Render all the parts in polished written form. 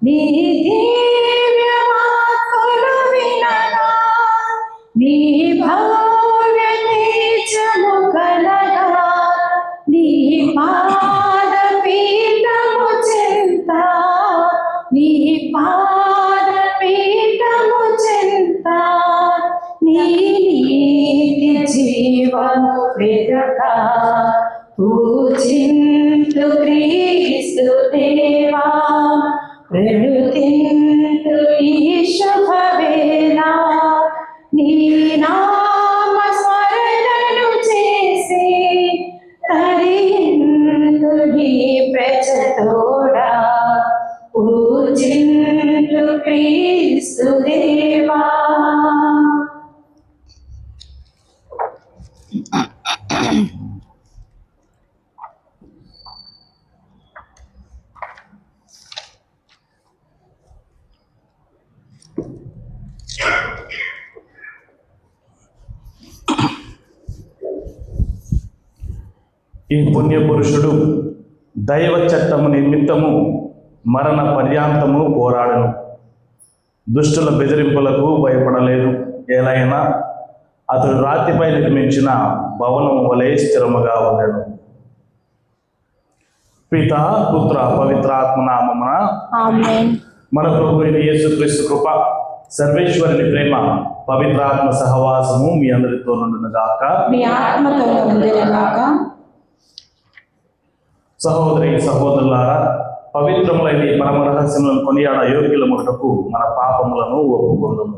నీ దివ్య వాక్కులు వినగా, నీ భవ్య తేజము కలగా, నీ పాద పీఠము చెంత, నీ పాద పీఠము చెంత, నీ నీతి జీవము వెదకా పూజింతు క్రీస్తు దేవా, ప్రణుతింతు ఈ శుభవేళ, నీ నామ స్మరణను చేసి తరింతు నీ ప్రజతోడా, పూజింతు క్రీస్తు దేవా. ఈ పుణ్య పురుషుడు దైవ చట్టము నిమిత్తము మరణ పర్యాంతము పోరాడను, దుష్టుల బెదిరింపులకు భయపడలేదు. ఏలైనా అతడు రాతిపై నిర్మించిన భవనం వలె స్థిరముగా ఉండెను. పిత పుత్ర పవిత్రాత్మ నామమున ఆమేన్. మన ప్రభు అయిన యేసుక్రీస్తు కృప, సర్వేశ్వరుని ప్రేమ, పవిత్రాత్మ సహవాసము మీ అందరితో నుండును గాక. మీ ఆత్మతో ఉండునుగాక. సహోదరి సహోదరులారా, పవిత్రములైన ఈ పరమ రహస్యములను కొనియాడ యోగ్యులముటకు మన పాపములను ఒప్పుకొందుము.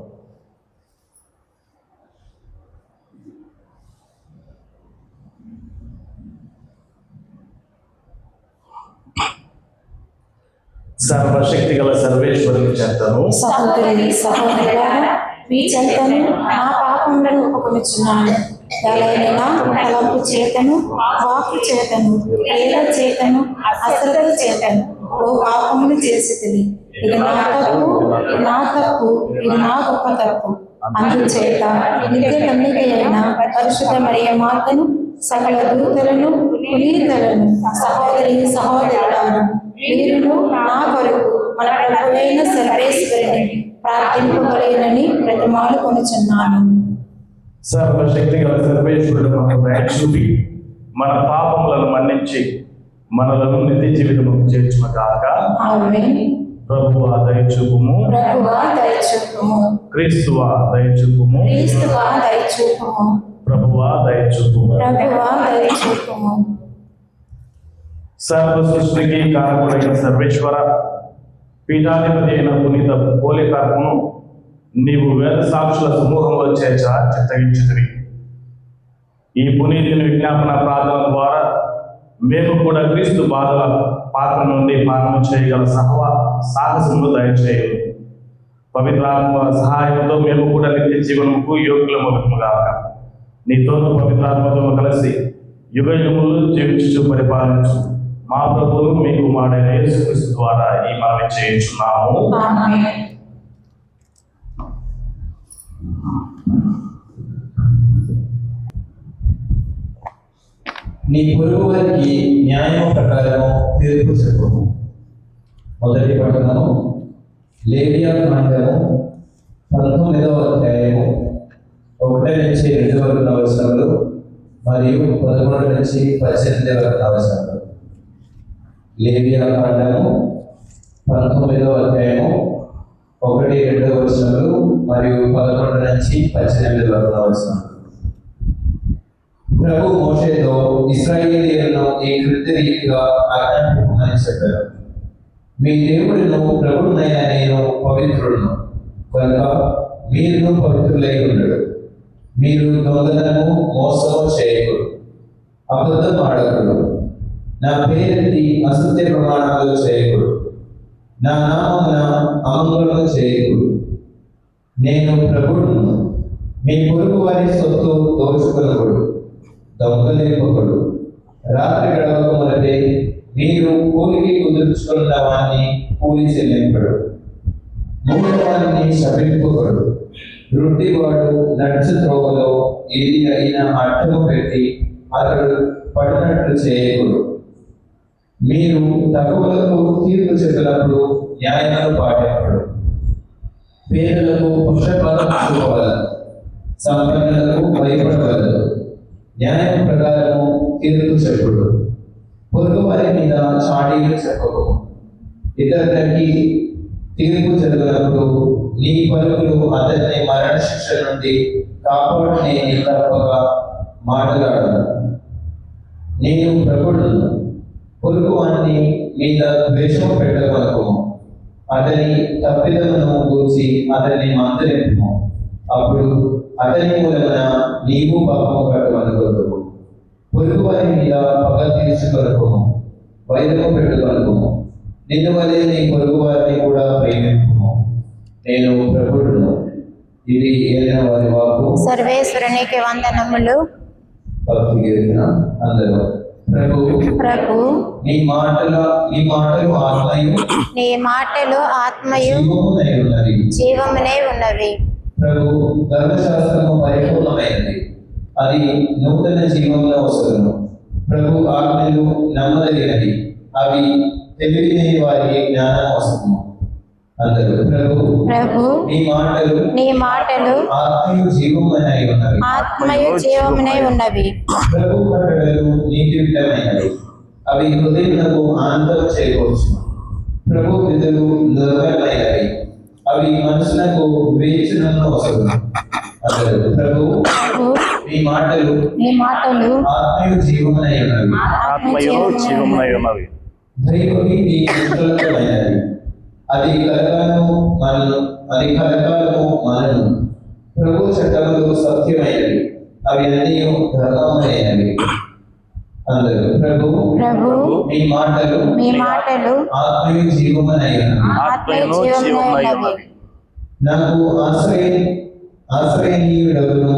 సర్వశక్తి గల సర్వేశ్వరుని చెంతను, సహోదరి సహోదరులారా, మీ చెంతను నా పాపములను ఒప్పుకొనుచున్నాను. ఎలాగైనా తలంపు చేతను, వాక్కు చేతను, క్రియల చేతను, అశ్రద్ధ చేతను ఓ పాపములు చేసితిని. ఇది నా తప్పు, నా తప్పు, ఇది నా గొప్ప తప్పు. అందుచేత నిత్య కన్యక అయిన పరిశుద్ధ మరియ మాతను, సకల దూతలను, పునీతులను, సహోదరి సహోదరులను, మీరును నా కొరకు మన ప్రభువైన సర్వేశ్వరుని ప్రార్థింపగలేనని ప్రతిమాలు కొనుచున్నాను. సర్వశక్తి గల సర్వేశ్వరుడు మనకు దయ చూపి మన పాపములను మన్నించి మనలను నిత్య జీవితముకు చేర్చుగాక. ఆమేన్. ప్రభువా దయచూపుము, ప్రభువా దయచూపుము, క్రీస్తువా దయచూపుము, క్రీస్తువా దయచూపుము, ప్రభువా దయచూపుము. ప్రభువా దయచూపుము. సర్వ సృష్టికి కారకుడైన సర్వేశ్వర, పీఠాధిపతి అయిన పునీత పోలికార్పును నీవు వేద సాక్షుల సమూహంలో చేర్చ చిత్తగించుతివి. ఈ పునీతిని విజ్ఞాపన ప్రార్థన ద్వారా మేము కూడా క్రీస్తు బాధల పాత్ర నుండి పాలన చేయగల సాహసమును దయచేయు. పవిత్రాత్మ సహాయంతో మేము కూడా నిత్య జీవనముకు యోగ్యులమగుగాక. నీతోనూ పవిత్రాత్మతో కలిసి యుగ యుగములు జీవించు పరిపాలించు మా ప్రభువు మీ కుమారుడైన యేసుక్రీస్తు ద్వారా ఈ మనవి చేయించున్నాము. ఆమేన్. నీ పొరుగు వారికి న్యాయం ప్రకారము తీర్పు చెప్పుము. మొదటి పట్టణము లేవియా కాండము 19వ అధ్యాయము 1 నుంచి 2 వరకు వచనములు మరియు 11 నుంచి 18 వరకు వచనములు. లేవియా కాండము 19వ అధ్యాయము 1, 2 వచనములు మరియు 11 నుంచి 18 వరకు వచనములు. ప్రభు మోషేతో ఇశ్రాయేలీయులను ఈ క్రింది రీతిగా ఆజ్ఞాపించమని చెప్పారు. మీ దేవుడును ప్రభువునైన నేను పవిత్రుడును కనుక మీరును పవిత్రులై ఉండడు. మీరు దొంగతనము మోసము చేయకూడదు, అబద్ధం ఆడకూడదు, నా పేరెత్తి అసత్య ప్రమాణాలు చేయకూడదు, నా నామమున అమంగళము చేయకూడదు. నేను ప్రభువును. మీ పొరుగు వారి సొత్తు దోచుకొనకూడదు, దొంగలేపకూడదు, రాత్రి గడవక మొదటే మీరు కూలికి కుదుర్చుకున్న వారిని కూలి చెల్లింపడు, మూడవారిని శపింపకూడదు, రుడ్డివాడు నడుచు త్రోవలో ఏది అయినా అడ్డము పెట్టి అతడు పడినట్లు చేయకూడదు. మీరు తక్కువలకు తీర్పు చెప్పినప్పుడు న్యాయాన్ని పాటించడు. పేదలకు పక్షపాతం చూపగలరు, సంపన్నులకు భయపడగలరు. న్యాయం ప్రకారము తీర్పు చెప్పుడు. పొరుగు వారి మీద చాడీలు చెప్పకు. ఇతరులకి తీర్పు జరిగినప్పుడు నీ పలుకులు అతన్ని మరణ శిక్ష నుండి కాపాడని తప్పగా మాట్లాడను. నేను ప్రభుడును. పొరుగు వారిని మీద ద్వేషం పెట్టగలకు. అతని తప్పిదమును కూర్చి అతన్ని మందలింపు. అప్పుడు అతని మూలమున నీవు పాపము కట్టుకొనగలవు. పొరుగు వారి మీద పగ తీర్చుకొనకు, వైరము పెట్టుకొనకు. నిన్ను వలె నీ పొరుగు వారిని కూడా ప్రేమింపు. నేను ప్రభుడును. ఇది ఏదైనా వారి వాకు. సర్వేశ్వరునికి వందనములు. భక్తి కీర్తన అందరూ. ప్రభు నీ మాటలు ఆత్మయు నీ మాటలు ఆత్మయు జీవమునై ఉన్నవి. జీవమునై ఉన్నవి. ప్రభు ధర్మశాస్త్రము పరిపూర్ణమైనది, అది నూతన జీవమును వసగును. ప్రభు ఆజ్ఞలు నమ్మదగినవి, అవి తెలివిలేని వారికి జ్ఞానం వసగును. అందరూ. ప్రభు నీ మాటలు ఆత్మయు జీవమునై ఉన్నవి. ఆత్మయు జీవమునై ఉన్నవి. ప్రభు కట్టడలు నీతియుక్తమైనవి, అవి హృదయమునకు ఆనందం చేకూర్చు. ప్రభు విధులు నిర్మలమైనవి, అవి మనసులకు వివేచనను వసగును. అందరూ. ప్రభు నీ మాటలు ఆత్మయు జీవమునై ఉన్నవి. ఆత్మయు జీవమునై ఉన్నవి. దైవనీతి నిష్కలంకమైనది, అది కలకాలము మనను. ప్రభు చట్టములు సత్యమైనవి, అవి అన్నీ ధర్మమైనవి. అందరూ. ప్రభు మీ మాటలు ఆత్మయు జీవమునై ఉన్నవి. నాకు ఆశ్రయనీయుడవును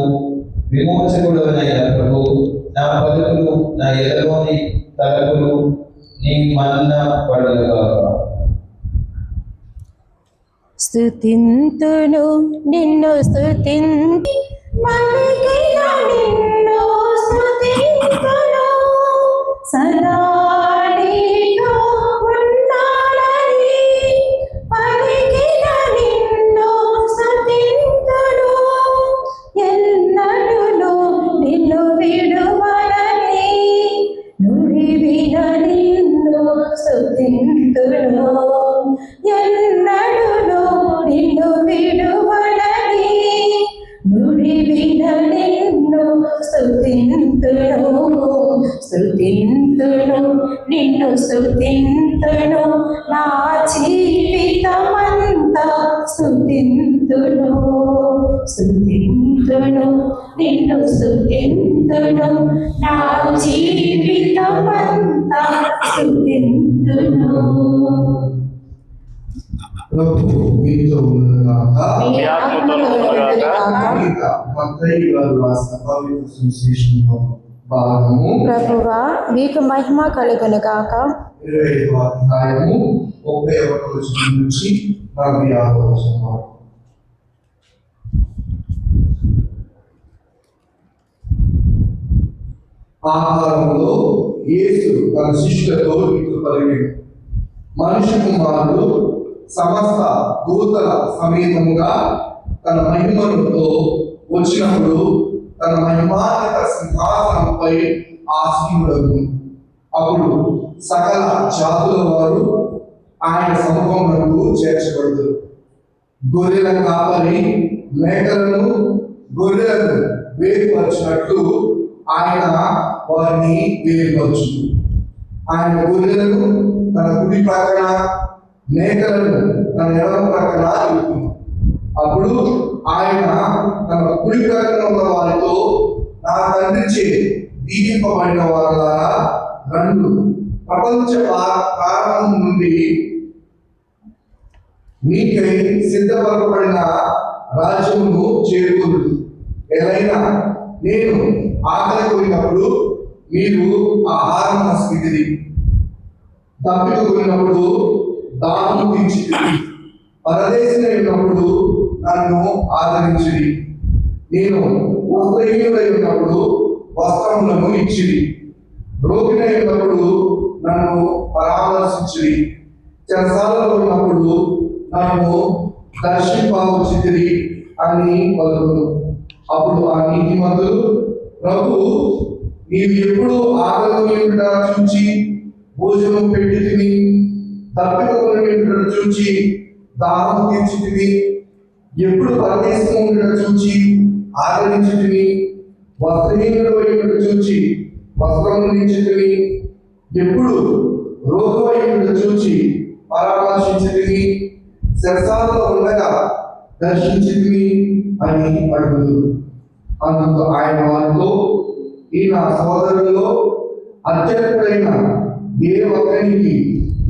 విమోచకుడవనైన ప్రభు, నా పలుకులు నా ఎదలోని తలపులు నీ మన్న పడలుగాక. స్తుతింతును నిన్ను స్తుతింతు మలికిన నిన్ను స్తుతింతును సదా నీతో ఉండాలని పలికిన నిన్ను స్తుతింతును ఎన్నడూను నిన్ను విడువనని నుడివిన నిన్ను స్తుతింతును ఎన్నడూను నిన్ను విడువనని నుడివిన నిన్ను స్తుతింతును నిన్ను స్తుతింతును నా జీవితమంతా స్తుతింతును నిన్ను స్తుతింతును నా జీవితమంతా స్తుతింతును. ప్రభు మీతో ఉన్నగాక. మీ ఆత్మతో ఉన్నగాక. మత్తయి గారు రాసిన పవిత్ర సువిశేషంలో భాగము ప్రభువా మీకు మహిమ కలుగును గాక. 25వ అధ్యాయము 31వ వచనం నుంచి 46వ వచనం వరకు. ఆ కాలంలో యేసు తన శిష్యులతో ఇట్లు పలికెను, మనిషి కుమారుడు సమస్త దూతల సమేతముగా తన మహిమలతో వచ్చినప్పుడు తన మహిమాన్విత సింహాసనంపై ఆసీనుడగును. అప్పుడు సకల జాతుల వారు ఆయన సముఖమునకు చేర్చబడుతారు. గొర్రెల కాపరి గొర్రెలను వేరుపరచినట్లు ఆయన వారిని వేరుపరచు. ఆయన గొర్రెలను తన కుడి ప్రక్కన, మేకలను తన ఎడమ ప్రక్కన నిలుపును. అప్పుడు ఆయన తన కుడి ప్రక్కన ఉన్న వారితో, నా తండ్రిచే దీవింపబడిన వారులారా రండు, ప్రపంచ ప్రారంభం నుండి మీకై సిద్ధపరచబడిన రాజ్యమును చేరుకును. ఏదైనా నేను ఆకలి కోరినప్పుడు మీరు ఆహారం స్థితిని, తప్పిక కోరినప్పుడు దాహము తీర్చితిరి, పరదేశిని ఉన్నప్పుడు నన్ను ఆదరించిరి, నేను వస్త్రహీనుడై ఉన్నప్పుడు వస్త్రములను ఇచ్చిరి, రోగినై ఉన్నప్పుడు నన్ను పరామర్శించి చెరసాలలో ఉన్నప్పుడు నన్ను దర్శింపవచ్చితిరి అని పలుకును. అప్పుడు ఆ నీతిమంతులు, ప్రభు, నీవు ఎప్పుడు ఆకలి చూచి భోజనం పెట్టి తిని, తప్పిక చూచి దాహం తీర్చితివి, ఎప్పుడు పరదేశం చూచి ఆదరించితివి, వస్త్రహీనుడు చూచి వస్త్రము నిచ్చితివి, ఎప్పుడు రోగమైనడు చూచి పరామర్శించితివి, శరసాలలో ఉండగా దర్శించితివి అని అడుగుదు. అందుకు ఆయన వారితో, ఈ నా సోదరులలో అత్యల్పుడైన ఏ ఒక్కరికి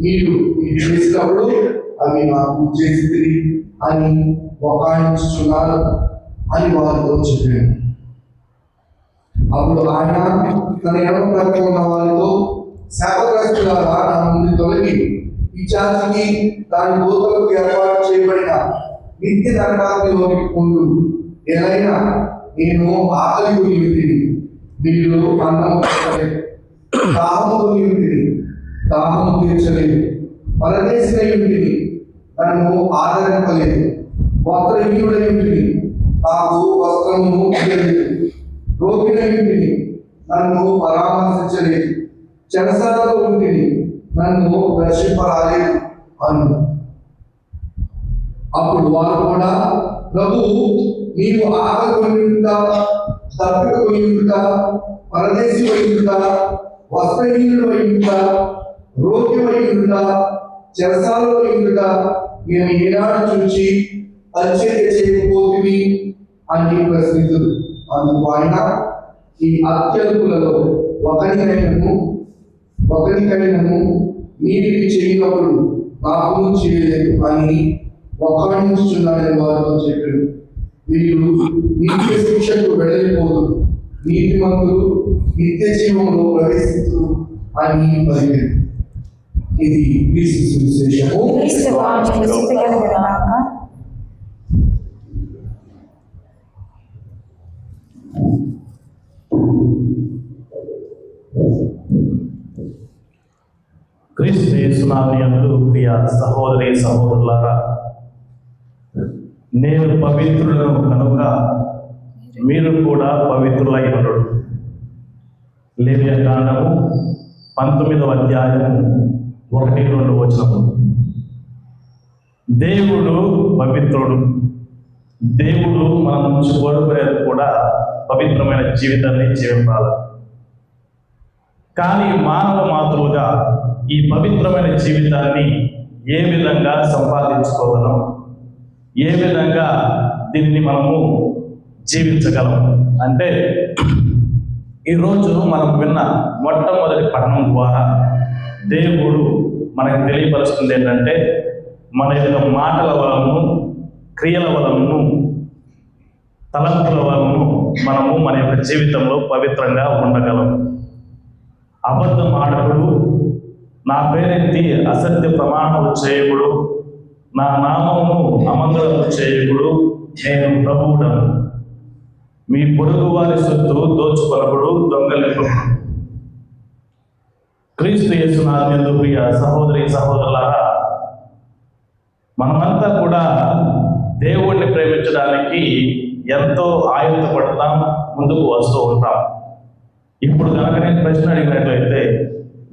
మీరు ఇది చేసినప్పుడు అవి నాకు చేసితిరి అని వకాయించుచున్నారు అని వారితో చెప్పాను. అప్పుడు ఆయన తన ఎడమ ప్రక్కన ఉన్న వారితో, శాపగ్రస్తులారా, నా నుండి తొలగి పిశాచికి దాని దూతలకు ఏర్పాటు చేయబడిన నిత్య నరకాగ్నిలోకి పొందు. ఏదైనా నేను ఆకలి కొని ఉంటిని, మీరు అన్నము పెట్టలేదు, దాహము కొని ఉంటిని, దాహము తీర్చలేదు, పరదేశినై ఉంటిని, నన్ను ఆదరింపలేదు, వస్త్రహీనుడై ఉంటిని, నాకు వస్త్రమును ఇవ్వలేదు, రోగినై ఉంటిని, నన్ను పరామర్శించలేదు, చెరసాలలో ఉంటిని, నన్ను దర్శింపరాలేదు అను. అప్పుడు వారు కూడా, ప్రభు, నీవు ఆకలి కొని ఉంట, తప్పిక కొని ఉంట, పరదేశి వై ఉంట, వస్త్రహీనుడు వై ఉంట, రోగి వై ఉంట, చెరసాలలో ఉంట, మేము ఏనాడు చూచి పరిచర్య చేయకపోతుంది అని ప్రశ్నించదు. అందుకు ఆయన, ఈ అత్యల్పులలో ఒకరికైనను నీటికి చేయనప్పుడు నాకు చేయలేదు అని వకాయించుచున్నాడని వారితో చెప్పాడు. వీళ్ళు నిత్య శిక్షకు వెళ్ళిపోదు, నీతిమంతులు నిత్య జీవంలో ప్రవేశించు అని పలికాడు. ఇది క్రీస్తు సువిశేషము. క్రీస్తు వాక్యము స్తుతించగలగాక. క్రీస్తు యేసునామమునందు ప్రియ సహోదరి సహోదరులారా, నేను పవిత్రులను కనుక మీరు కూడా పవిత్రులై ఉండు. లేవియకాండము 19వ అధ్యాయము 1-2 వచనములు. దేవుడు పవిత్రుడు. దేవుడు మన నుంచి కోరుకునేది కూడా పవిత్రమైన జీవితాన్ని జీవించాలి. కానీ మానవ మాతృగా ఈ పవిత్రమైన జీవితాన్ని ఏ విధంగా సంపాదించుకోగలం, ఏ విధంగా దీన్ని మనము జీవించగలం అంటే, ఈరోజు మనం విన్న మొట్టమొదటి పఠనం ద్వారా దేవుడు మనకు తెలియపరుస్తుంది ఏంటంటే, మన యొక్క మాటల వలన, క్రియల వలన, తలంపుల వలన మనము మన యొక్క జీవితంలో పవిత్రంగా ఉండగలం. అబద్ధం ఆడకుడు, నా పేరెత్తి అసత్య ప్రమాణములు చేయకుడు, నా నామమును అమంగళము చేయకుడు, నేను ప్రభువుడను. మీ పొరుగు వారి సొత్తు దోచుకొనకుడు, దొంగలింపుడు. క్రీస్తు యేసునామమునందు ప్రియ సహోదరి సహోదరులారా, మనమంతా కూడా దేవుణ్ణి ప్రేమించడానికి ఎంతో ఆయుధపడతాం, ముందుకు వస్తూ ఉంటాం. ఇప్పుడు కనుక నేను ప్రశ్న అడిగినట్లయితే,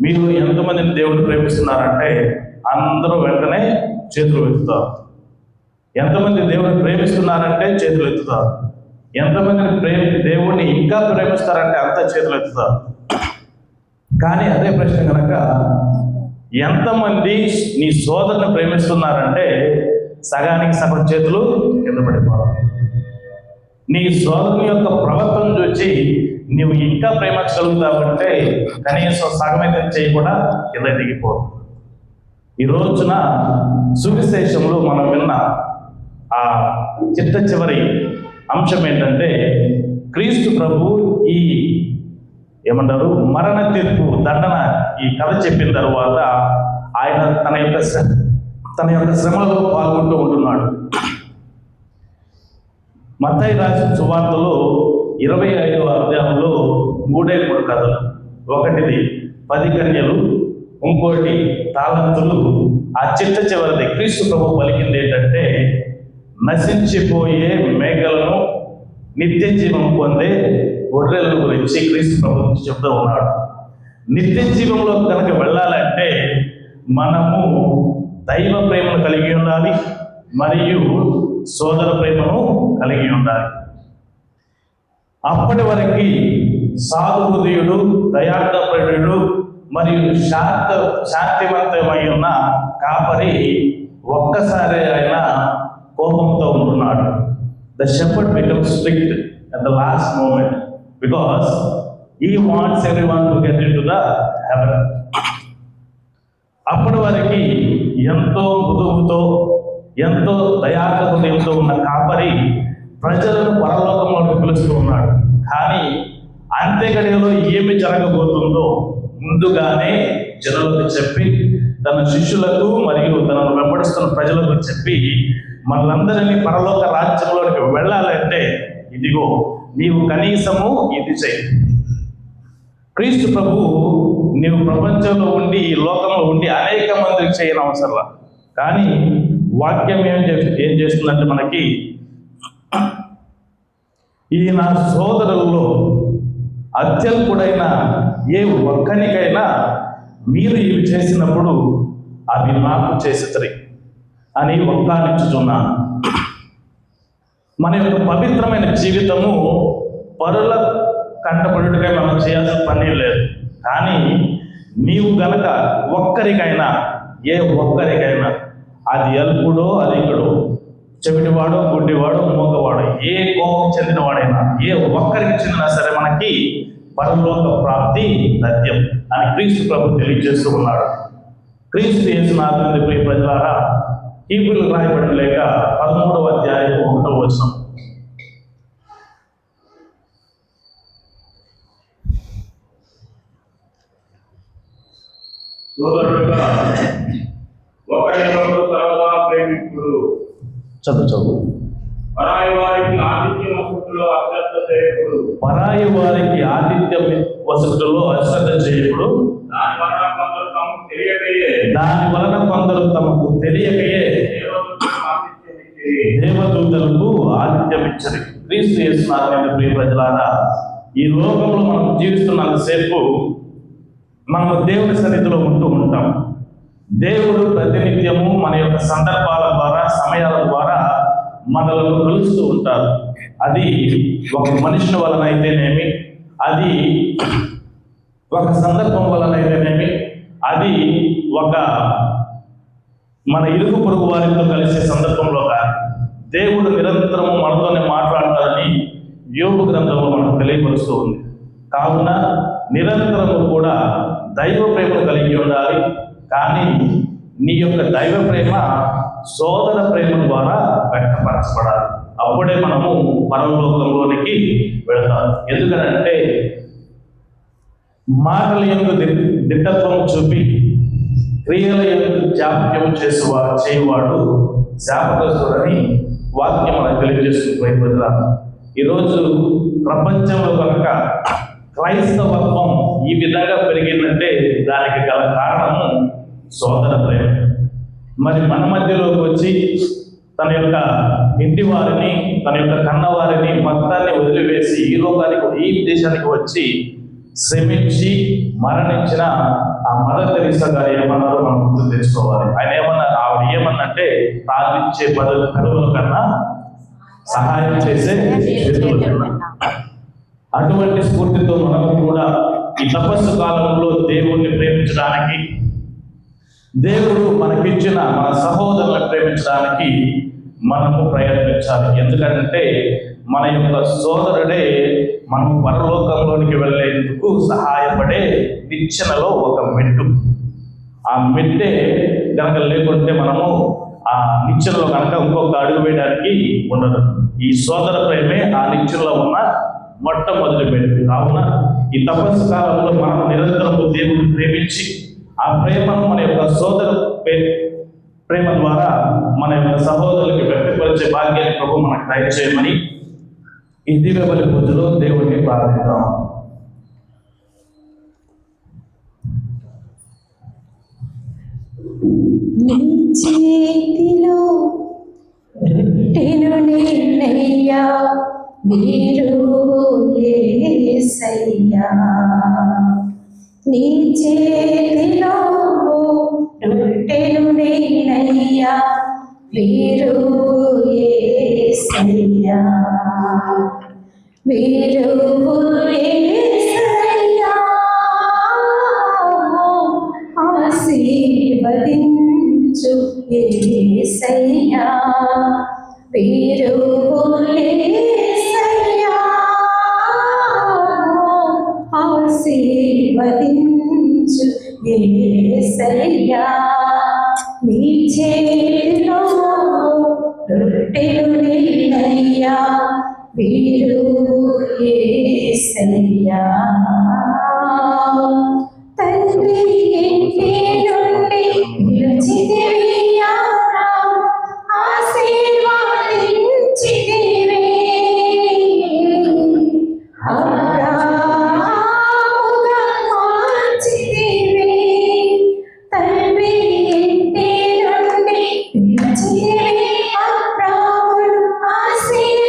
మీరు ఎంతమందిని దేవుడిని ప్రేమిస్తున్నారంటే అందరూ వెంటనే చేతులు ఎత్తుతారు. ఎంతమంది దేవుడిని ప్రేమిస్తున్నారంటే చేతులు ఎత్తుతారు. ఎంతమందిని దేవుడిని ఇంకా ప్రేమిస్తారంటే అంత చేతులు ఎత్తుతారు. కానీ అదే ప్రశ్న కనుక, ఎంతమంది నీ సోదరుని ప్రేమిస్తున్నారంటే సగానికి సగం చేతులు కింద పడిపోవాలి. నీ సోదరుని యొక్క ప్రవర్తన చూసి నువ్వు ఇంకా ప్రేమించగలుగుతావంటే కనీసం సగమైతే చేయి కూడా కింద దిగిపోదు. ఈ రోజున సువిశేషంలో మనం విన్న ఆ చివరి అంశం ఏంటంటే, క్రీస్తు ప్రభు ఈ మరణ తీర్పు దండన ఈ కథ చెప్పిన తరువాత ఆయన తన యొక్క శ్రమలో పాల్గొంటూ ఉంటున్నాడు. మత్తయి రాసిన సువార్తలో 25వ అధ్యాయంలో 3 కథలు. ఒకటిది 10 కన్యలు, ఇంకోటి తాళంతులు. ఆ చిట్ట చివరిది క్రీస్తు ప్రభు పలికింది ఏంటంటే, నశించిపోయే మేకలను నిత్య జీవం పొందే గొర్రెల గురించి క్రీస్తు ప్రభు చెప్తూ ఉన్నాడు. నిత్య జీవంలో కనుక వెళ్ళాలంటే మనము దైవ ప్రేమను కలిగి ఉండాలి, మరియు సోదర ప్రేమను కలిగి ఉండాలి. అప్పటి వరకు సాధు హృదయుడు, దయార్థప్రియుడు మరియు శాంతివంతమై ఉన్న కాపరి ఒక్కసారి ఆయన కోపంతో ఉంటున్నాడు. The shepherd becomes strict at the last moment because he wants everyone to get into the heaven. అప్పటి వరకు ఎంతో మృదువుతో, ఎంతో దయార్థ హృదయంతో ఉన్న కాపరి ప్రజలను పరలోకంలోకి పిలుస్తూ ఉన్నాడు. కానీ అంత్యగడియలో ఏమి జరగబోతుందో ముందుగానే జనులకు చెప్పి, తన శిష్యులకు మరియు తనను వెంబడిస్తున్న ప్రజలకు చెప్పి, మనలందరినీ పరలోక రాజ్యంలోకి వెళ్ళాలంటే ఇదిగో నీవు కనీసము ఇది చెయ్యి. క్రీస్తు ప్రభు నీవు ప్రపంచంలో ఉండి, ఈ లోకంలో ఉండి అనేక మందికి చేయని అవసరం. కానీ వాక్యం ఏం చేస్తుందంటే మనకి, ఈ నా సోదరుల్లో అత్యల్పుడైన ఏ ఒక్కనికైనా మీరు ఇవి చేసినప్పుడు అవి నాకు చేసితరి అని ఒక్కానిచ్చుచున్నాను. మన యొక్క పవిత్రమైన జీవితము పరుల కంటపడుటకై మనం చేయాల్సిన పని లేదు. కానీ నీవు గనక ఒక్కరికైనా, ఏ ఒక్కరికైనా, అది అల్పుడో అధికుడో, చెవిటివాడో గుడ్డివాడో మూగవాడో, ఏ కోపం చెందినవాడైనా, ఏ ఒక్కరికి చెందినా సరే మనకి పరలోక ప్రాప్తి తథ్యం అని క్రీస్తు ప్రభు తెలియజేస్తూ ఉన్నాడు. క్రీస్తు యేసునాథుని ప్రియ ప్రజలారా, హీబ్రూయులకు రాయబడిన లేఖ 13వ అధ్యాయం 1వ వచనం. సోదరుడుగా ఒకరినొకరు తరగా ప్రేమికుడు, చదువు. పరాయి వారికి ఆతిథ్యం వసతులో అశ్రద్ధ చేయకుడు, పరాయి వారికి ఆతిథ్యం వసతులో అశ్రద్ధ చేయకుడు. దాని వలన కొందరు తమకు తెలియకయే దేవదూతలకు ఆతిథ్యం ఇచ్చరు. క్రీస్తు యేసునాథుని ప్రియ ప్రజలారా, ఈ లోకంలో మనం జీవిస్తున్నంతసేపు మనము దేవుని సన్నిధిలో ఉంటూ ఉంటాం. దేవుడు ప్రతినిత్యము మన యొక్క సందర్భాల ద్వారా, సమయాల ద్వారా మనలను కలుస్తూ ఉంటారు. అది ఒక మనుషుల వలన అయితేనేమి, అది ఒక సందర్భం వలన అయితేనేమి, అది ఒక మన ఇరుగు పొరుగు వారితో కలిసే సందర్భంలో కాదు. దేవుడు నిరంతరము మనతోనే మాట్లాడతారని యోబు గ్రంథంలో మనకు తెలియపరుస్తూ ఉంది. కావున నిరంతరము కూడా దైవ ప్రేమను కలిగి ఉండాలి. కానీ నీ యొక్క దైవ ప్రేమ సోదర ప్రేమ ద్వారా వ్యక్తపరచబడాలి. అప్పుడే మనము పరలోకంలోనికి వెళతాం. ఎందుకనంటే మాటల యందు దిట్టత్వం చూపి క్రియల యందు జాప్యం చేయవాడు శాపగ్రస్తుడని వాక్యం మనకు తెలియజేస్తుంది. ఈరోజు ప్రపంచంలో కనుక క్రైస్తవత్వం ఈ విధంగా పెరిగిందంటే దానికి గల కారణము సోదర ప్రేమ. మరి మన మధ్యలోకి వచ్చి తన యొక్క ఇంటి వారిని, తన యొక్క కన్నవారిని మొత్తాన్ని వదిలివేసి ఈ లోకానికి, ఈ దేశానికి వచ్చి శ్రమించి మరణించిన ఆ మదర్ తెరీసా గారు ఏమన్నారో మనం గుర్తు తెచ్చుకోవాలి. ఆవిడ ఏమన్నంటే, ప్రార్థించే పదవుల కన్నా సహాయం చేసే చేతులు కన్నా. అటువంటి స్ఫూర్తితో మనము కూడా ఈ తపస్సు కాలంలో దేవుణ్ణి ప్రేమించడానికి, దేవుడు మనకిచ్చిన మన సహోదరులను ప్రేమించడానికి మనము ప్రయత్నించాలి. ఎందుకంటే మన యొక్క సోదరుడే మనం పరలోకంలోనికి వెళ్ళేందుకు సహాయపడే నిచ్చెనలో ఒక మెట్టు. ఆ మెట్టే కనుక లేకుంటే మనము ఆ నిచ్చెనలో కనుక ఇంకొక అడుగు వేయడానికి ఉండదు. ఈ సోదర ప్రేమే ఆ నిచ్చెనలో ఉన్న మొట్టమొదటి మెట్టు. కావున ఈ తపస్సు కాలంలో మనం నిరంతరం దేవుడిని ప్రేమించి ఆ ప్రేమను మన యొక్క సోదర ప్రేమ ద్వారా మన యొక్క సహోదరులకి వ్యక్తపరిచే భాగ్యాన్ని ప్రభు మనకు దయచేయమని ఈ దివ్య బలి పూజలో దేవుడిని ప్రార్థిద్దాం. నీ చేతిలో రొట్టెను నేనయ్యా, మీరు యేసయ్యా. నీ చేతిలో రొట్టెను నేనయ్యా, మీరు యేసయ్యా. మీరు యేసయ్యా. ఆశీర్వదించు యేసయ్యా, మీరు యేసయ్యా. ఆశీర్వదించు యేసయ్యా. నీ చేతిలో రొట్టెలు నేనయ్యా, మీరు యేసయ్యా. తండ్రి ఇంటి నుండి పిలిచితివియా, ఆశీర్వదించితివి. అబ్రాహాముగా మార్చితివి. తండ్రి ఇంటి నుండి పిలిచితివి, అబ్రాహామును ఆశీర్వదించితివి.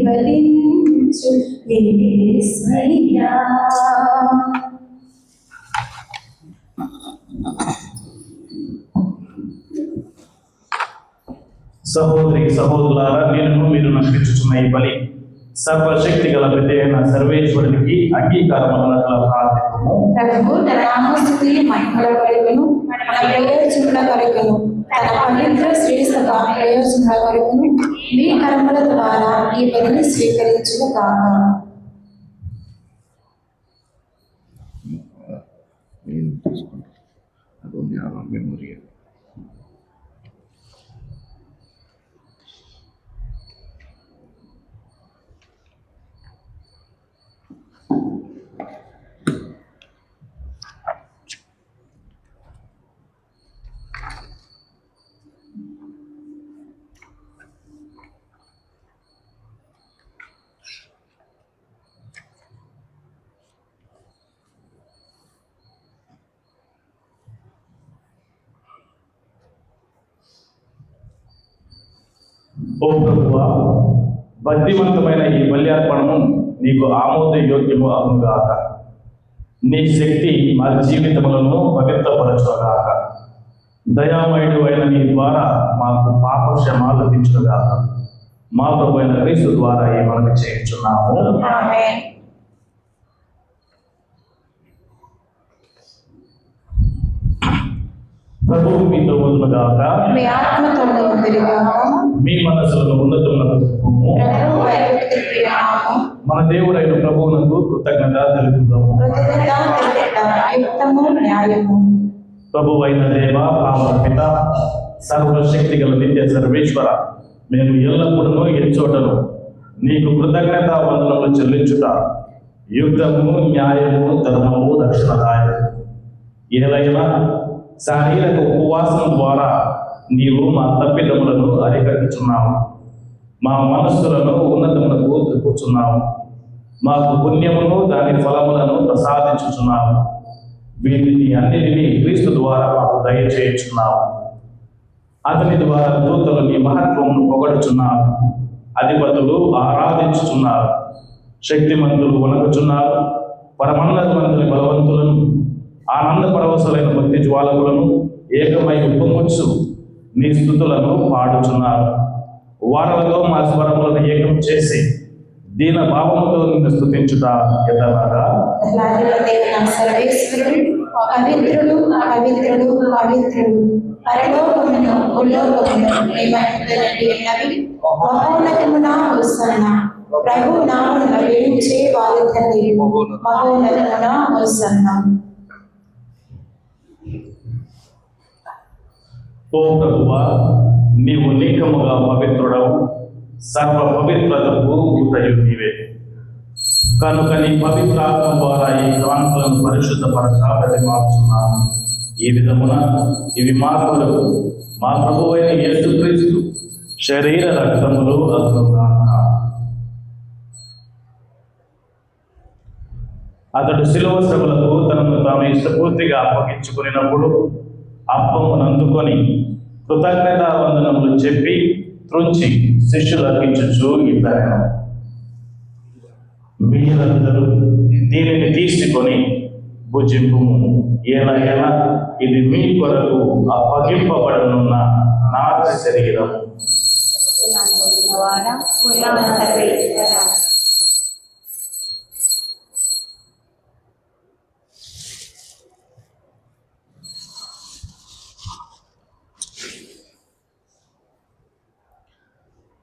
ఆశీర్వదించు యేసయ్యా. సహోదరి సహోదరులారా, నేను మీరు నష్టించుచున్న ఈ బలి సర్వశక్తి గల ప్రతి అయిన సర్వేశ్వరునికి అంగీకారమన్నట్ల ప్రార్థించము. ప్రభు తన నామస్తుతి మహిమల కొరకును, మన ప్రయోజనముల కొరకును, తన పవిత్ర శ్రేష్ఠ ప్రయోజనముల కొరకును మీ కర్మల ద్వారా ఈ బలిని స్వీకరించును కాక. ఓ ప్రభువా, బుద్ధిమంతమైన ఈ బల్యార్పణము నీకు ఆమోదయోగ్యము అగుగాక. నీ శక్తి మా జీవితములను పవిత్రపరచుగాక. దయామయుడు అయిన నీ ద్వారా మాకు పాపక్షమ లభించుగాక. మా ప్రభు అయిన క్రీస్తు ద్వారా ఈ మనవి చేయించున్నాము. ఆమేన్. ప్రభువు మీతో ఉండుగాక. మీ ఆత్మతో ఉండుగాక. మీ మనసులను ఉన్నతమునకు ప్రభు వైపుకు తిప్పినాము. మన దేవుడైన ప్రభువునకు కృతజ్ఞత తెలుపుదాము. కృతజ్ఞత తెలుపుట యుక్తము న్యాయము. ప్రభు అయిన దేవ, పావనపిత, సర్వశక్తి గల నిత్య సర్వేశ్వర, మేము ఎల్లప్పుడూ ఎంచోటను నీకు కృతజ్ఞత వందనములు చెల్లించుట యుక్తము, న్యాయము, ధర్మము, రక్షణదాయము. ఏదైనా శారీరక ఉపవాసం ద్వారా నీవు మా తప్పిదములను అరికట్టుచున్నావు. మా మనస్సులను ఉన్నతమునకు త్రిప్పుచున్నావు. మాకు పుణ్యమును దాని ఫలములను ప్రసాదించుచున్నావు. వీటిని అన్నిటినీ క్రీస్తు ద్వారా మాకు దయచేయుచున్నావు. అతని ద్వారా దూతలు నీ మహత్వమును పొగడుచున్నారు. అధిపతులు ఆరాధించుచున్నారు. శక్తిమంతులు వణకుచున్నారు. పరమన్నతమంతుని బలవంతులను, ఆనంద పరవశులైన భక్తి జ్వాలకులను ఏకమై ఉప్పొంగుచు నీ స్తుతులను పాడుచున్నారు. వారలతో మా స్వరములను ఏకం చేసి దీన భావముతో నిన్ను స్తుతించుట ఎదలాగా. సర్వేశ్వరుడు పవిత్రుడు, పవిత్రుడు, పవిత్రుడు. పరలోకమును భూలోకమును నీ మహిమతో నిండి ఉన్నవి. మహోన్నతమున హోసన్నా. ప్రభు నామమున వేయించే వారి తండ్రి మహోన్నతమున హోసన్నా. ఓ ప్రభువా, నీవు నిక్కముగా పవిత్రుడవు, సర్వ పవిత్రతకు ఊటయు నీవే. కనుక నీ పవిత్ర ఆత్మ ద్వారా ఈ కానుకలను పరిశుద్ధపరచాలని మార్చున్నాను. ఈ విధమున ఇవి మార్పులకు మా ప్రభువైన యేసుక్రీస్తు శరీర రక్తములు అగునుగాక. అతడు శిలువ శ్రమలకు తనను తాను ఇష్టపూర్తిగా అప్పగించుకున్నప్పుడు అప్పమును అందుకొని కృతజ్ఞతా వందనములు చెప్పి త్రుంచి శిష్యులకు ఇచ్చుచు ఇట్లనెను, మీరందరూ దీనిని తీసుకొని భుజింపుము. ఏలయనా ఇది మీ కొరకు అప్పగింపబడనున్న నా శరీరం.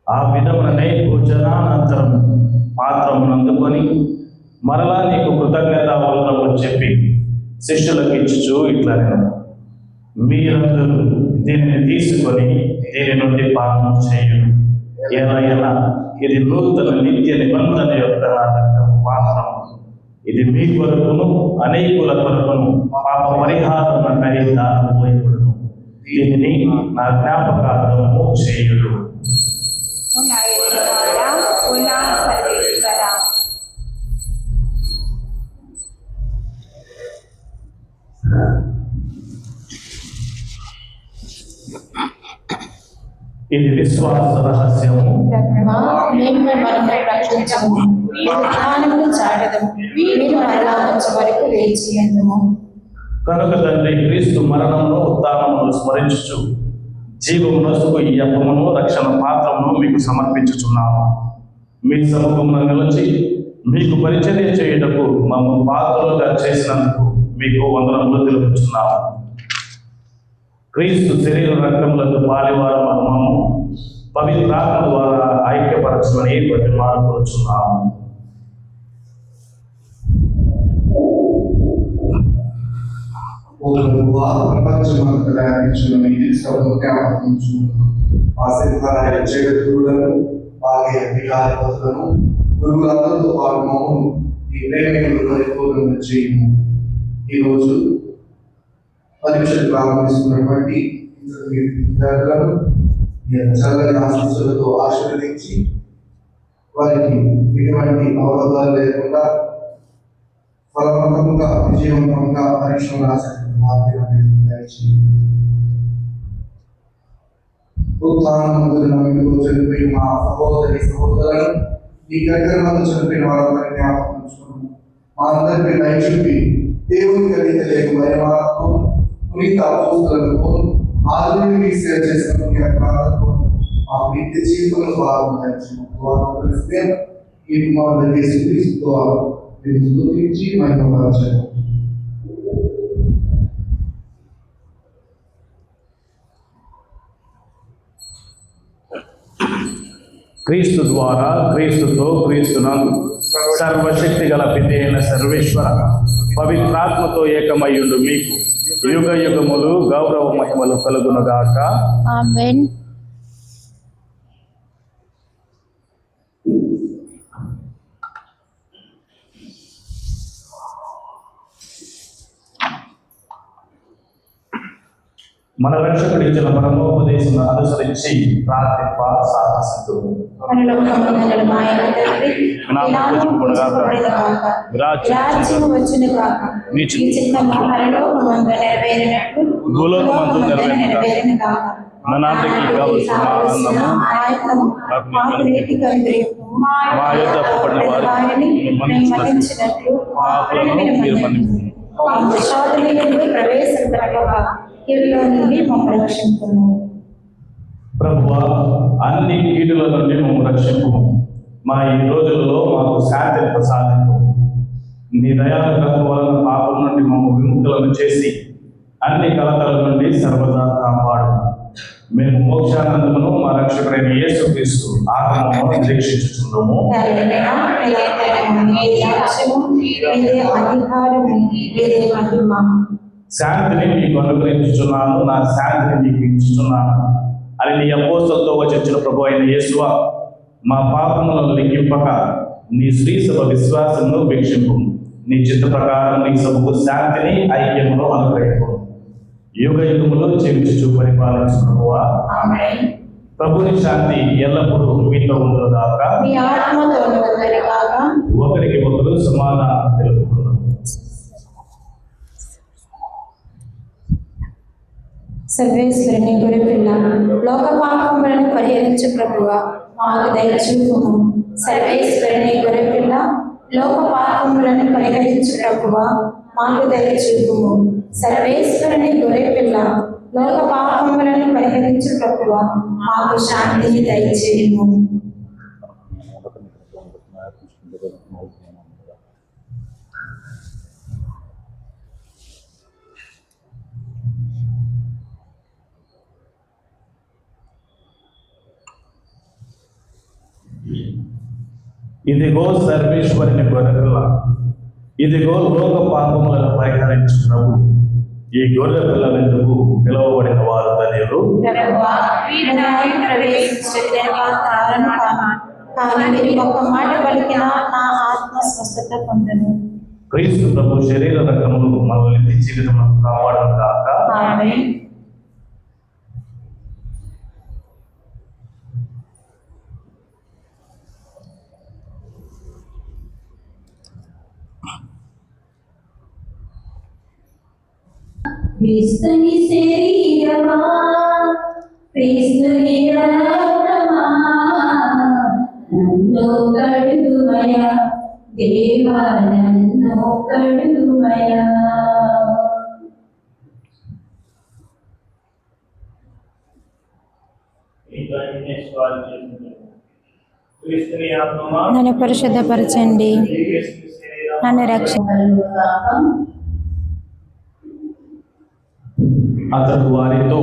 ఆ విధముననే భోజనానంతరం పాత్రమును అందుకొని మరలా నీకు కృతజ్ఞతా వందనములు చెప్పి శిష్యులకు ఇచ్చుచు ఇట్లనెను, మీరందరూ దీనిని తీసుకొని దీని నుండి పానం చేయును. ఏలయనా ఇది నూతన నిత్య నిబంధన యొక్క నా రక్తపు పాత్రం. ఇది మీ కొరకును అనేకుల కొరకును పాప పరిహారమునకై దానపోయబడును. దీనిని నా జ్ఞాపకార్థము చేయుడు. ఇది విశ్వాస రహస్యము. మేము మిమ్మల్ని రక్షించము, మీ విధానమును చాటదము, మీరు మరలా వచ్చే వరకు వేచి ఎందుము. కనుక తండ్రి, క్రీస్తు మరణమును ఉత్థానమును స్మరించుచు జీవమునొసుకు ఈ అప్పమును రక్షణ పాత్రమును మీకు సమర్పించుచున్నాము. మీ సముఖమున నిలిచి మీకు పరిచర్య చేయుటకు మమ్మల్ని పాత్రలుగా చేసినందుకు మీకు వందనములు తెలుపుచున్నాము. క్రీస్తు శరీర రక్తములకు పాలివారు మమ్మము పవిత్రాత్మ ద్వారా ఐక్యపరచమని ప్రతిమానుకొనుచున్నాము. ఓ ప్రభువా, ప్రపంచమంతా వ్యాపించిన మీ దిశలో జ్ఞాపకించుకున్నాను. ఆశీర్వాదాల జగద్గురులను, బాల్య వికారపతులను, గురువులందరితో పాటు మమ్మను ఈ ప్రేమను పరిపూర్ణంగా చేయము. ఈరోజు పరీక్షలు ప్రారంభిస్తున్నటువంటి విద్యార్థులను చల్లని ఆశీస్సులతో ఆశీర్వదించి వారికి ఎటువంటి అవరోధాలు లేకుండా ఫలవంతంగా విజయవంతంగా పరీక్షలు రాసేటువంటి భాగ్యం ఉత్సాహంతో నమ్మికతో చనిపోయిన మా సహోదరి సహోదరులను ఈ కార్యక్రమంలో చనిపోయిన వారందరినీ జ్ఞాపకం ఉంచుకున్నాము. మా అందరిపై దయ చూపి దేవుని కలిగిన లేక మహిమతో పునీత అపోస్తలులతో ఆధునిక సేవ చేసిన పుణ్యాత్మలతో మా నిత్య జీవితంలో భాగంగా ఈ కుమారుడు యేసుక్రీస్తు స్తుతించి మహిమపరచండి. క్రీస్తు ద్వారా, క్రీస్తుతో, క్రీస్తునందు సర్వశక్తి గల పిత అయిన సర్వేశ్వర పవిత్రాత్మతో ఏకమయ్యుండు మీకు యుగ యుగములు గౌరవ మహిమలు కలుగునుగాక. ఆమేన్. మన రక్షకుడు ఇచ్చిన పరమోపదేశం అనుసరించి ప్రార్థింప సాహసిద్దు. పరలోకమందున్న మా యొక్క తండ్రి, నీ నామము పూజింపబడునుగాక, రాజ్యము వచ్చునుగాక, నీ చిత్తము పరలోకమందు నెరవేరినట్లు భూలోకమందు నెరవేరునుగాక. నానాటికి కావలసిన ఆయనము మాకు నీటికి అనుగ్రహింపుము. మా యొద్ద అప్పుపడిన వారిని మన్నించినట్లు మా అప్పులను మీరు మన్నింపుము. మా శోధనలోనికి ప్రవేశింపక కీడులో నుండి మమ్మల్ని రక్షించుము. ప్రభువా, అన్ని కీడుల నుండి మమ్మల్ని రక్షింపు. మా ఈ రోజులలో మాకు శాంతిని ప్రసాదింపు. నీ దయానుగ్రహం వలన పాపం నుండి మమ్మల్ని విముక్తులను చేసి అన్ని కలతల నుండి సర్వదా కాపాడు. మేము మోక్షానందమును మా రక్షకుడైన యేసుక్రీస్తు ఆగమమును నిరీక్షించుచున్నాము. శాంతిని మీకు అనుగ్రహించుచున్నాను, నా శాంతిని మీకు ఇచ్చుచున్నాను అని నీ అపోస్తలతో వచ్చిన ప్రభు అయిన యేసువా, మా పాపములను లెక్కింపక నీ శ్రీ సభ విశ్వాసమును వీక్షింపు. నీ చిత్త ప్రకారం నీ సభకు శాంతిని ఐక్యమును అనుగ్రహింపు. యుగ యుగములో జీవించు పరిపాలించు ప్రభువా. ప్రభుని శాంతి ఎల్లప్పుడూ మీతో ఉండుగాక. ఒకరికి ఒకరు సమాధానం తెలుపుకున్నాం. సర్వేశ్వరుని గొర్రెపిల్ల, లోక పాపములను పరిహరించు ప్రభువా, మాకు దయచూపుము. సర్వేశ్వరుని గొర్రెపిల్ల, లోక పాపములను పరిహరించు ప్రభువా, మాకు దయచూపుము. సర్వేశ్వరుని గొర్రెపిల్ల, లోక పాపములను పరిహరించు ప్రభువా, మాకు శాంతిని దయచేయుము. ఇదిగో సర్వేశ్వరుని గొర్రెపిల్ల, ఇదిగో లోక పాపములను పరిహరించు ప్రభు. ఈ గొర్రె పిల్లలెందుకు పిలువబడిన వారు ధన్యులు. ఒక్క మాట పలికిన నా ఆత్మ స్వస్థత పొందను. క్రీస్తు ప్రభు శరీర రక్తములు మనల్ని నిత్య జీవితమును కాపాడును గాక. ఆమేన్. క్రీస్తుని శరీరమా, క్రీస్తుని రక్తమా, నన్ను కడుగుమయా దేవా, నన్ను కడుగుమయా. క్రీస్తుని ఆత్మమా, నన్ను పరిశుద్ధపరచండి, నన్ను రక్షించండి. అతడు వారితో,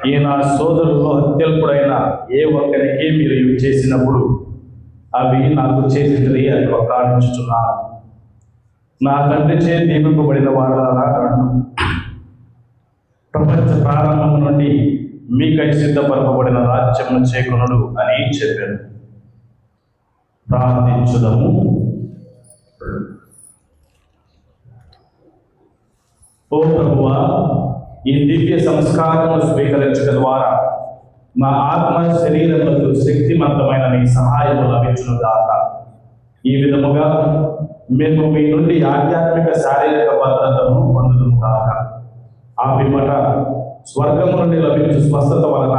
ఈయన సోదరుల్లో అత్యల్పుడైన ఏ ఒక్కరికి మీరు ఇవి చేసినప్పుడు అవి నాకు చేసినది అని వక్కాణించుచున్నాను. నా తండ్రి చే నియమింపబడిన వారులారా రండు. ప్రపంచ ప్రారంభం నుండి మీకై సిద్ధపరపబడిన రాజ్యమును చేకొనుడు అని చెప్పారు. ప్రార్థించుదము. ఓ ప్రభువా, ఈ దివ్య సంస్కారమును స్వీకరించడం ద్వారా మా ఆత్మ శరీరములకు శక్తివంతమైన నీ సహాయము లభించును గాక. ఈ విధముగా మేము మీ నుండి ఆధ్యాత్మిక శారీరక భద్రతను పొందుదుము గాక. ఆ పిమ్మట స్వర్గము నుండి లభించు స్వస్థత వలన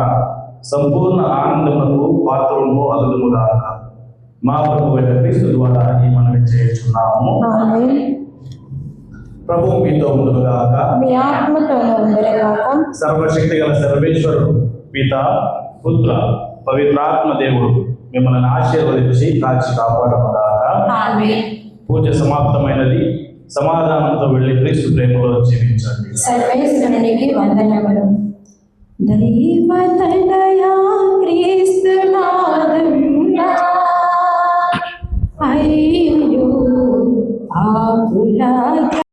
సంపూర్ణ ఆనందములకు పాత్రము అదుదుము గాక. మా ప్రభువైన క్రీస్తు ద్వారా ఈ మనవి చేయుచున్నాము. ప్రభు మీతో ఉండుగాక. మీ ఆత్మతోనూ ఉండుగాక. సర్వశక్తి గల సర్వేశ్వరుడు పిత, పుత్ర, పవిత్రాత్మ దేవుడు మిమ్మల్ని ఆశీర్వదించి కాచి కాపాడుగాక. పూజ సమాప్తమైనది. సమాధానంతో వెళ్ళి క్రీస్తు ప్రేమలో జీవించండి. సర్వేశ్వరునికి వందనములు. దైవతనయా క్రీస్తునాథుడా, అయ్యో ఆకుల